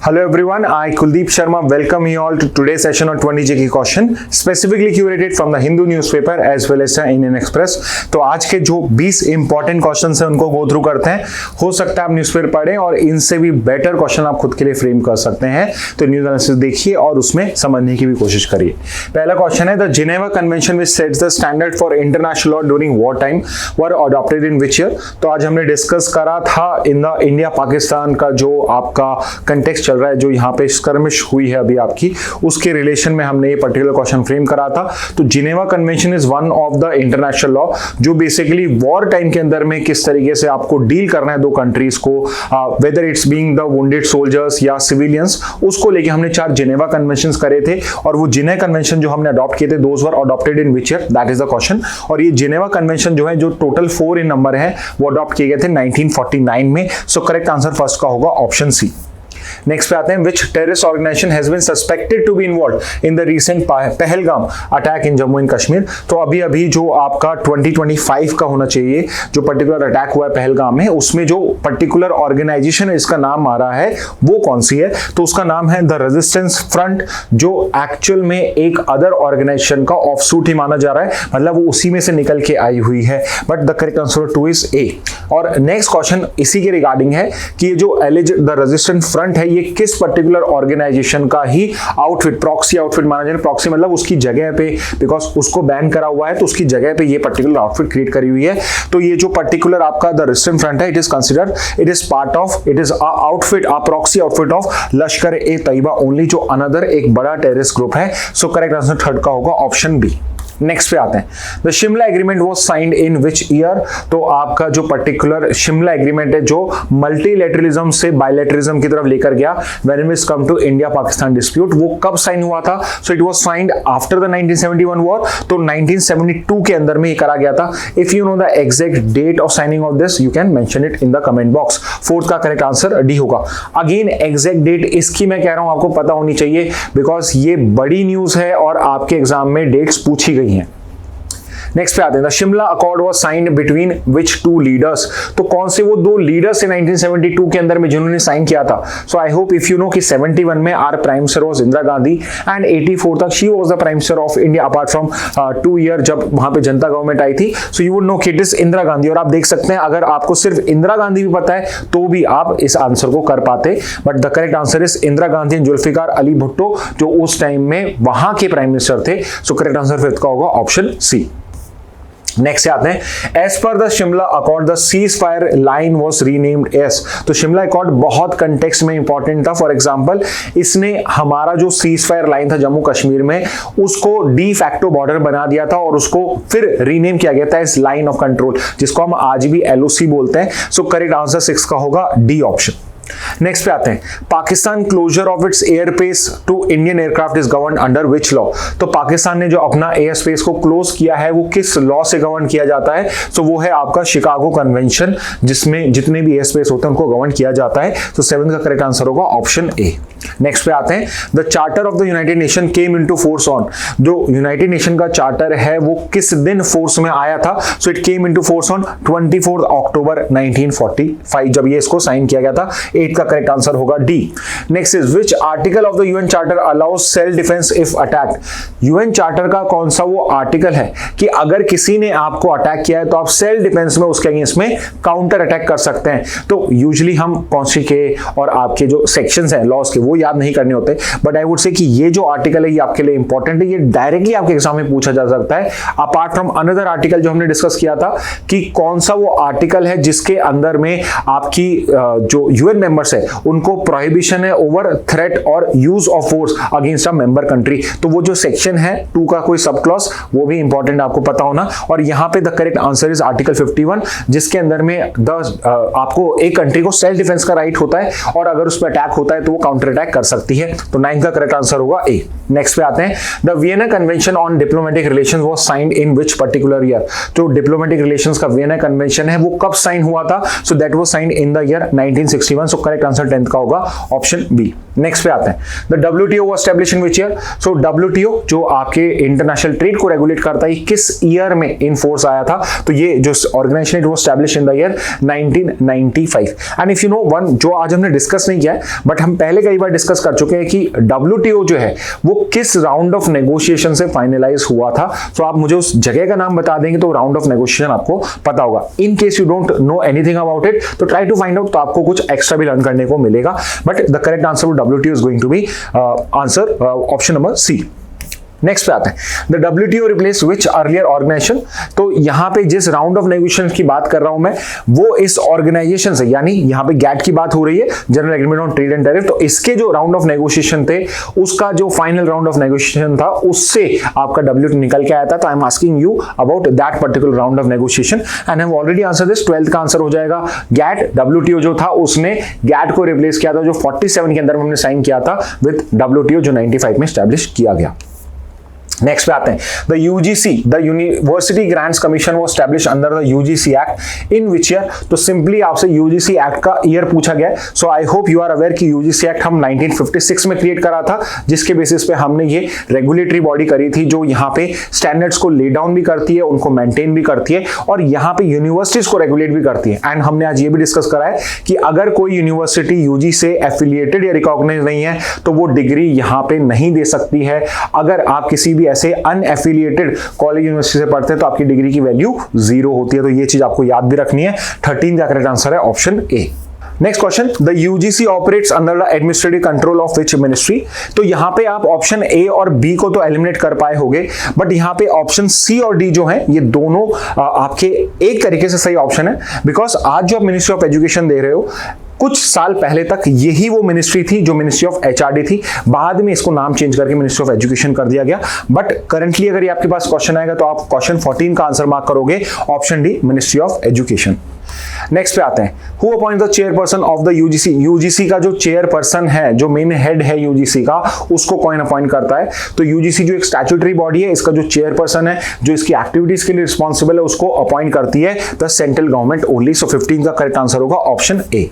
Hello everyone, I Kuldeep Sharma welcome you all to today's session on 20 GK question specifically curated from the Hindu newspaper as well as the Indian Express। तो आज के जो 20 important questions हैं उनको go through करते हैं। हो सकता है आप न्यूज़पेपर पढ़ें और इनसे भी बेटर क्वेश्चन आप खुद के लिए फ्रेम कर सकते हैं, तो न्यूज एनालिसिस देखिए और उसमें समझने की भी कोशिश करिए। पहला क्वेश्चन है, the Geneva convention which sets the standard for international law during war time were adopted in which year. तो आज हमने डिस्कस करा था इन द इंडिया पाकिस्तान का जो आपका कंटेक्स्ट चल रहा है, जो यहाँ पे स्कर्मिश हुई है अभी आपकी, उसके रिलेशन में हमने ये पर्टिकुलर क्वेश्चन फ्रेम करा था। तो Geneva convention is one of the international law जो बेसिकली वॉर टाइम के अंदर में किस तरीके से आपको डील करना है दो कंट्रीज को, whether it's being the wounded soldiers या सिविलियंस, उसको लेके हमने 4 जिनेवा कन्वेंशंस करे थे। और वो जिनेवा कन्वेंशन जो हमने अडॉप्ट किए थे, those were adopted in which year, that is the question. और ये जिनेवा कन्वेंशन जो है, जो टोटल 4 इन नंबर है, वो अडॉप्ट किए गए थे 1949 में। सो करेक्ट आंसर फर्स्ट का होगा ऑप्शन सी। नेक्स्ट पे आते हैं, which terrorist organisation has been suspected to be involved in the recent Pahalgam attack in Jammu and Kashmir. तो अभी जो आपका 2025 का होना चाहिए जो पर्टिकुलर अटैक हुआ है पहलगाम में, उसमें जो पर्टिकुलर ऑर्गेनाइजेशन है इसका नाम आ रहा है वो कौन सी है? तो उसका नाम है द रेजिस्टेंस फ्रंट, जो एक्चुअल में एक अदर ऑर्गेनाइजेशन का ऑफशूट ही माना जा रहा है, मतलब वो उसी में से निकल के आई हुई है। But the correct answer 2 is a. और नेक्स्ट क्वेश्चन इसी के रिगार्डिंग है कि ये जो एलिज द रेजिस्टेंस फ्रंट है, ये किस पर्टिकुलर ऑर्गेनाइजेशन का ही आउटफिट, प्रॉक्सी आउटफिट माना जाए। प्रॉक्सी मतलब उसकी जगह पे, बिकॉज उसको बैन करा हुआ है तो उसकी जगह पे ये पर्टिकुलर आउटफिट क्रिएट करी हुई है। तो ये जो पर्टिकुलर आपका द रेजिस्टेंस फ्रंट है, it is considered, it is part of, it is outfit, proxy outfit of Lashkar A Taiba only, जो अनदर एक बड़ा टेररिस्ट ग्रुप है। सो करेक्ट आंसर थर्ड का होगा ऑप्शन बी। नेक्स्ट पे आते हैं, the Shimla agreement was signed in which year. तो आपका जो पर्टिकुलर शिमला एग्रीमेंट है जो मल्टीलैटरलिज्म से बायलैटरलिज्म की तरफ लेकर गया, when it come to India Pakistan dispute, वो कब साइन हुआ था? So it was signed after the 1971 war. तो 1972 के अंदर में ये करा गया था। If you know the exact date of signing of this, you can mention it in the comment box. Fourth का करेक्ट आंसर डी होगा। अगेन एग्जैक्ट डेट इसकी मैं कह रहा हूं आपको पता होनी चाहिए, बिकॉज ये बड़ी न्यूज है और आपके एग्जाम में डेट्स पूछी गई हैं। नेक्स्ट पे आते हैं, the Shimla accord was signed between which 2 leaders. तो कौन से वो 2 लीडर्स थे 1972 के अंदर में जिन्होंने साइन किया था? So I hope if you know कि 71 में our prime minister was Indira Gandhi and 84 तक she was the prime minister of India apart from 2 year जब वहां पे जनता गवर्नमेंट आई थी। सो यू वुड नो कि इट इज इंदिरा गांधी। और आप देख सकते हैं अगर आपको सिर्फ इंदिरा गांधी भी पता है तो भी आप इस आंसर को कर पाते, but the correct answer is Indira Gandhi and Zulfikar Ali Bhutto, जो उस टाइम में वहां के प्राइम मिनिस्टर थे। सो करेक्ट आंसर फिफ्थ का होगा ऑप्शन सी। नेक्स्ट आते हैं, as per the Shimla accord the ceasefire line was renamed as. तो शिमला अकॉर्ड बहुत कंटेक्स्ट में इंपॉर्टेंट था। फॉर एग्जांपल, इसने हमारा जो सीज फायर लाइन था जम्मू कश्मीर में, उसको डी फैक्टो बॉर्डर बना दिया था और उसको फिर रीनेम किया गया था इस लाइन ऑफ कंट्रोल, जिसको हम आज भी LOC बोलते हैं। सो करेक्ट आंसर 6 का होगा डी ऑप्शन। नेक्स्ट पे आते हैं, Pakistan closure of its air space to Indian aircraft is govern under which law. तो पाकिस्तान ने जो अपना एयर स्पेस को क्लोज किया है वो किस लॉ से गवर्न किया जाता है? तो वो है आपका शिकागो कन्वेंशन, जिसमें जितने भी एयर स्पेस होते हैं उनको गवर्न किया जाता है। तो 7 का करेक्ट आंसर होगा ऑप्शन ए। नेक्स्ट पे आते हैं, the charter of the United nation came into force on. जो यूनाइटेड नेशन का चार्टर है वो किस दिन फोर्स में आया था? So it came into force on 24 अक्टूबर 1945, जब ये इसको साइन किया गया था। 8 का करेक्ट आंसर होगा D. Next is, which article of the UN charter allows self defence if attack. UN charter का कौन सा वो आर्टिकल है कि अगर किसी ने आपको अटैक किया है तो आप सेल्फ डिफेंस में उसके अगेंस्ट में काउंटर अटैक कर सकते हैं। तो यूजुअली हम कौन सी के और आपके जो सेक्शंस हैं लॉज के वो याद नहीं करने होते, बट आई वुड से कि ये जो आर्टिकल है ये आपके लिए इंपॉर्टेंट है, ये डायरेक्टली आपके एग्जाम में पूछा जा सकता है। अपार्ट फ्रॉम अनदर आर्टिकल जो हमने डिस्कस किया था कि कौन सा वो आर्टिकल है जिसके अंदर में आपकी जो यूएन मेंबर्स है उनको प्रोहिबिशन है ओवर थ्रेट और use of force against a member country. तो वो जो सेक्शन है 2 का कोई सब क्लॉज, वो भी इंपॉर्टेंट आपको पता होना। और यहाँ पे the correct answer is article 51, जिसके अंदर में आपको एक कंट्री को सेल्फ डिफेंस का राइट होता है और अगर उस पर अटैक होता है तो वो काउंटर अटैक कर सकती है। तो 9 का करेक्ट आंसर होगा ए। नेक्स्ट पे आते हैं, the Vienna convention on diplomatic relations was signed in which particular year. तो डिप्लोमेटिक रिलेशंस का वियना कन्वेंशन है वो कब साइन हुआ था? So that was signed in the year 1961। So correct answer 10th का होगा ऑप्शन बी। नेक्स्ट पे आते हैं, the WTO was established in which year. So WTO जो आपके इंटरनेशनल ट्रेड को रेगुलेट करता है, किस ईयर में इन फोर्स आया था? तो ये जो organisation it was established in the year 1995। And if you know one जो आज हमने डिस्कस नहीं किया है बट हम पहले कई बार डिस्कस कर चुके हैं कि WTO जो है वो किस राउंड ऑफ नेगोशिएशन से फाइनलाइज हुआ था। तो आप मुझे उस जगह का नाम बता देंगे तो राउंड ऑफ नेगोशिएशन आपको पता होगा। In case you don't know anything about it तो ट्राई टू फाइंड आउट, तो आपको कुछ एक्स्ट्रा भी लर्न करने को मिलेगा। But the correct answer for WTO is going to be answer option number C. Next पे आते हैं, the WTO replace which earlier organisation. तो यहां पे जिस राउंड ऑफ नेगोशिएशन की बात कर रहा हूं मैं, वो इस ऑर्गेनाइजेशन से, यानी यहां पे गैट की बात हो रही है, general agreement on trade and tariff. तो इसके जो राउंड ऑफ नेगोशिएशन थे, उसका जो फाइनल राउंड ऑफ नेगोशिएशन था, उससे आपका WTO निकल के आया था। तो I am asking you about that particular round of negotiation and have already answer this. 12th का आंसर हो जाएगा गैट। WTO जो था उसने गैट को रिप्लेस किया था, जो 47 के अंदर हमने साइन किया था विद WTO, जो 95 में स्टैब्लिश किया गया। नेक्स्ट पे आते हैं, the UGC, the university grants commission वो establish under the UGC act in which year. तो सिंपली आपसे UGC एक्ट का ईयर पूछा गया। So I hope you are aware कि UGC एक्ट हम 1956 में क्रिएट करा था, जिसके बेसिस पे हमने ये रेगुलेटरी बॉडी करी थी, जो यहाँ पे स्टैंडर्ड्स को ले डाउन भी करती है, उनको मेंटेन भी करती है और यहाँ पे यूनिवर्सिटीज को रेगुलेट भी करती है। एंड हमने आज ये भी डिस्कस करा है कि अगर कोई यूनिवर्सिटी UG से एफिलिएटेड या रिकॉग्नाइज नहीं है तो वो डिग्री यहाँ पे नहीं दे सकती है। अगर आप किसी भी ऐसे अनएफिलिएटेड कॉलेज यूनिवर्सिटी से पढ़ते हैं तो आपकी डिग्री की वैल्यू 0 होती है। तो ये चीज आपको याद भी रखनी है। 13 का करेक्ट आंसर है option A. Next question, the UGC operates under the administrative control of which ministry. तो यहां पे आप ऑप्शन ए और बी को तो एलिमिनेट कर पाए होगे, बट यहां पे ऑप्शन सी और डी जो है, ये दोनों आपके एक तरीके से सही ऑप्शन है। बिकॉज आज जो आप मिनिस्ट्री ऑफ एजुकेशन दे रहे हो, कुछ साल पहले तक यही वो मिनिस्ट्री थी जो मिनिस्ट्री ऑफ HRD थी। बाद में इसको नाम चेंज करके मिनिस्ट्री ऑफ एजुकेशन कर दिया गया। बट करंटली अगर ये आपके पास क्वेश्चन आएगा तो आप क्वेश्चन 14 का आंसर मार्क करोगे option D, ministry of education. Next पे आते हैं, who appoint the chairperson of the UGC। UGC का जो चेयरपर्सन है, जो मेन हेड है UGC का, उसको कौन अपॉइंट करता है। तो UGC जो एक स्टैट्यूटरी बॉडी है, इसका जो चेयरपर्सन है, जो इसकी एक्टिविटीज के लिए रिस्पॉन्सिबल है, उसको अपॉइंट करती है द सेंट्रल गवर्नमेंट ओनली। सो 15 का करेक्ट आंसर होगा ऑप्शन ए।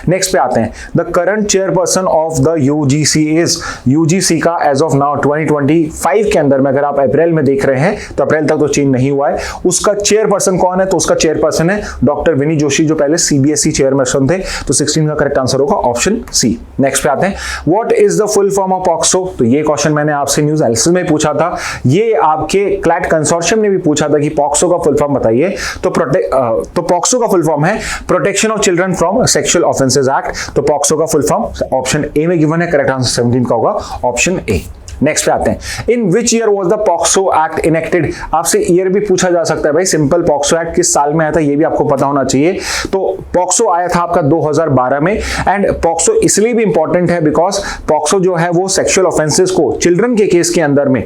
नेक्स्ट पे आते हैं, the current chairperson of the UGC is. UGC का एज ऑफ नाउ 2025 के अंदर में, अगर आप अप्रैल में देख रहे हैं तो अप्रैल तक तो चेंज नहीं हुआ है, उसका चेयरपर्सन कौन है। तो उसका चेयरपर्सन है डॉक्टर विनी जोशी, जो पहले CBSE चेयरपर्सन थे। तो 16 का करेक्ट आंसर होगा ऑप्शन सी। नेक्स्ट पे आते हैं, what is the full form of POCSO. तो ये क्वेश्चन मैंने आपसे न्यूज एनालिसिस में पूछा था, ये आपके क्लैट कंसोर्शियम ने भी पूछा था कि पॉक्सो का फुल फॉर्म बताइए। तो पॉक्सो का फुल फॉर्म है protection of children from sexual offences act. तो पॉक्सो का फुल फॉर्म ऑप्शन ए में गिवन है, करेक्ट आंसर 17 का होगा ऑप्शन ए। नेक्स्ट पे आते हैं, in which year was the POCSO act enacted. आपसे ईयर भी पूछा जा सकता है भाई, सिंपल पॉक्सो एक्ट किस साल में आया था ये भी आपको पता होना चाहिए। तो पॉक्सो आया था आपका 2012 में। एंड पॉक्सो इसलिए भी इंपॉर्टेंट है बिकॉज पॉक्सो जो है वो सेक्सुअल ऑफेंसेस को चिल्ड्रन के केस के अंदर में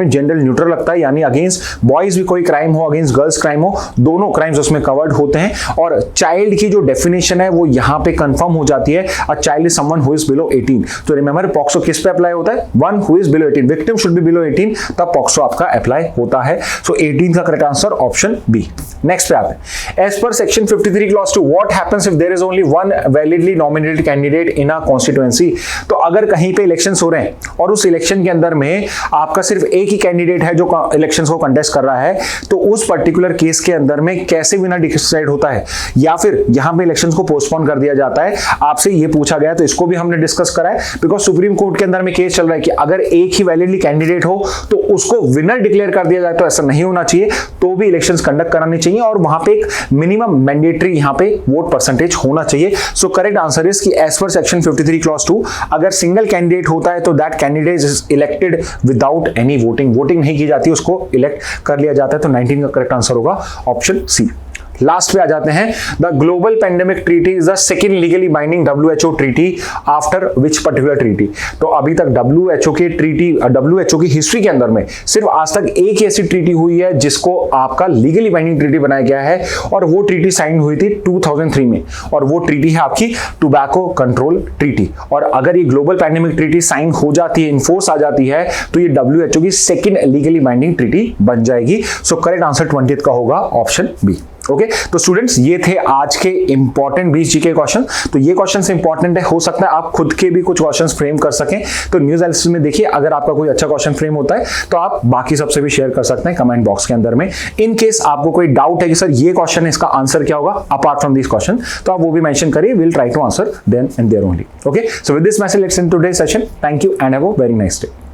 जेंडर न्यूट्रल रखता है, यानी अगेंस्ट बॉयज भी कोई क्राइम हो, अगेंस्ट गर्ल्स क्राइम हो, दोनों क्राइम्स उसमें कवर्ड होते हैं। और चाइल्ड की जो डेफिनेशन है वो यहाँ पे कंफर्म हो जाती है, a child is someone who is below 18। तो रिमेंबर पॉक्सो किस पे अप्लाई होता है, one who is below 18, victim should be below 18, तब पॉक्सो आपका अप्लाई होता है। सो 18 का correct answer option B. Next पे आते हैं, as per section 53 clause 2 what happens if there is only one validly nominated candidate in a constituency. तो अगर कहीं पे इलेक्शंस हो रहे हैं और उस इलेक्शन के अंदर में आपका सिर्फ एक ही कैंडिडेट है जो इलेक्शंस को कंटेस्ट कर रहा है, तो उस पर्टिकुलर केस के अंदर में कैसे विनर डिसाइड होता है, या फिर यहां पे इलेक्शंस को पोस्टपोन कर दिया जाता है। आपसे ये पूछा गया, तो इसको भी हमने डिस्कस करा है बिकॉज सुप्रीम कोर्ट के अंदर में केस चल रहा है कि अगर एक ही वैलिडली कैंडिडेट हो तो उसको विनर डिक्लेयर कर दिया जाए। तो ऐसा नहीं होना चाहिए, तो भी इलेक्शंस कंडक्ट करानी चाहिए और वहां पे एक मिनिमम मैंडेटरी यहां पे वोट परसेंटेज होना चाहिए। सो करेक्ट आंसर इज कि एज पर सेक्शन 53 क्लॉज 2 अगर सिंगल कैंडिडेट होता है तो that candidate is elected without any voting नहीं की जाती, उसको इलेक्ट कर लिया जाता है। तो 19 का करेक्ट आंसर होगा ऑप्शन सी। लास्ट पे आ जाते हैं, the global pandemic treaty is the second legally binding WHO treaty after which particular treaty. तो अभी तक WHO की हिस्ट्री के अंदर में सिर्फ आज तक एक ऐसी ट्रीटी हुई है जिसको आपका लीगली बाइंडिंग ट्रीटी बनाया गया है, और वो ट्रीटी साइन हुई थी 2003 में, और वो ट्रीटी है आपकी टोबैको कंट्रोल ट्रीटी। और अगर ये ग्लोबल पेंडेमिक ट्रीटी साइन हो जाती है, इनफोर्स आ जाती है, तो ये WHO की सेकंड लीगली बाइंडिंग ट्रीटी बन जाएगी। सो करेक्ट आंसर 20th का होगा ऑप्शन बी। ओके तो स्टूडेंट्स ये थे आज के इंपॉर्टेंट 20 जीके क्वेश्चन। तो ये क्वेश्चन इंपॉर्टेंट है, हो सकता है आप खुद के भी कुछ क्वेश्चन फ्रेम कर सकें। तो न्यूज एनालिसिस में देखिए, अगर आपका कोई अच्छा क्वेश्चन फ्रेम होता है तो आप बाकी सबसे भी शेयर कर सकते हैं कमेंट बॉक्स के अंदर में। इन केस आपको कोई डाउट है कि सर ये क्वेश्चन है, इसका आंसर क्या होगा अपार्ट फ्रॉम दिस क्वेश्चन, तो आप वो भी मेंशन करिए, will try to answer then and there only. Okay, so with this message let's end today's session. Thank you and have a very nice day.